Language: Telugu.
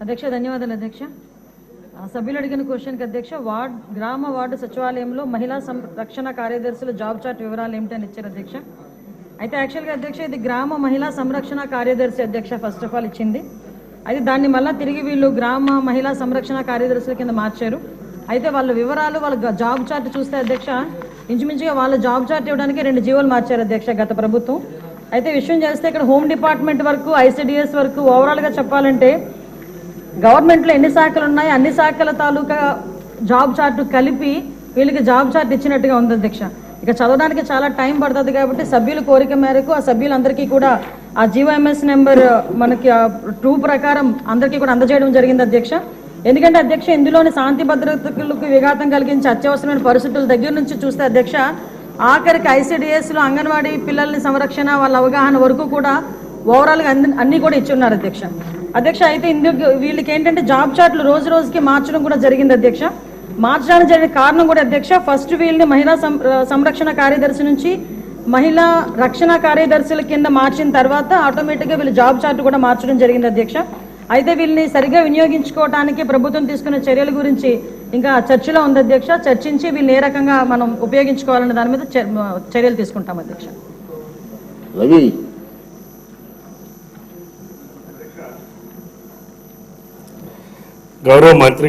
అధ్యక్ష ధన్యవాదాలు అధ్యక్ష. సభ్యులు అడిగిన క్వశ్చన్కి అధ్యక్ష గ్రామ వార్డు సచివాలయంలో మహిళా సంరక్షణ కార్యదర్శుల జాబ్ చార్ట్ వివరాలు ఏమిటని ఇచ్చారు అధ్యక్ష. అయితే యాక్చువల్గా అధ్యక్ష ఇది గ్రామ మహిళా సంరక్షణ కార్యదర్శి అధ్యక్ష ఫస్ట్ ఆఫ్ ఆల్ ఇచ్చింది. అయితే దాన్ని మళ్ళీ తిరిగి వీళ్ళు గ్రామ మహిళా సంరక్షణ కార్యదర్శుల కింద మార్చారు. అయితే వాళ్ళ వివరాలు వాళ్ళ జాబ్ చార్ట్ చూస్తే అధ్యక్ష ఇంచుమించుగా వాళ్ళ జాబ్ చార్ట్ ఇవ్వడానికి 2 జీవోలు మార్చారు అధ్యక్ష గత ప్రభుత్వం. అయితే విషయం చేస్తే ఇక్కడ హోమ్ డిపార్ట్మెంట్ వరకు ICDS వరకు ఓవరాల్గా చెప్పాలంటే గవర్నమెంట్లో ఎన్ని శాఖలు ఉన్నాయో అన్ని శాఖల తాలూకా జాబ్ చార్ట్ కలిపి వీళ్ళకి జాబ్ చార్ట్ ఇచ్చినట్టుగా ఉంది అధ్యక్ష. ఇక చదవడానికి చాలా టైం పడుతుంది కాబట్టి సభ్యుల కోరిక మేరకు ఆ సభ్యులందరికీ కూడా ఆ GOMS నెంబర్ మనకి 2 ప్రకారం అందరికీ కూడా అందజేయడం జరిగింది అధ్యక్ష. ఎందుకంటే అధ్యక్ష ఇందులోని శాంతి భద్రతలకు విఘాతం కలిగించే అత్యవసరమైన పరిస్థితుల దగ్గర నుంచి చూస్తే అధ్యక్ష ఆఖరికి ICDSలో అంగన్వాడీ పిల్లల్ని సంరక్షణ వాళ్ళ అవగాహన వరకు కూడా ఓవరాల్గా అన్నీ కూడా ఇచ్చున్నారు అధ్యక్ష. అయితే ఇందుకు వీళ్ళకి ఏంటంటే జాబ్ చార్ట్లు రోజు రోజుకి మార్చడం కూడా జరిగింది అధ్యక్ష. మార్చడానికి జరిగిన కారణం కూడా అధ్యక్ష ఫస్ట్ వీళ్ళని మహిళా సంరక్షణ కార్యదర్శి నుంచి మహిళా రక్షణ కార్యదర్శుల కింద మార్చిన తర్వాత ఆటోమేటిక్గా వీళ్ళు జాబ్ చార్ట్ కూడా మార్చడం జరిగింది అధ్యక్ష. అయితే వీళ్ళని సరిగ్గా వినియోగించుకోవడానికి ప్రభుత్వం తీసుకున్న చర్యల గురించి ఇంకా చర్చలో ఉంది అధ్యక్ష. చర్చించి వీళ్ళని ఏ రకంగా మనం ఉపయోగించుకోవాలనే దాని మీద చర్యలు తీసుకుంటాం అధ్యక్ష. గౌరవ మంత్రి గారు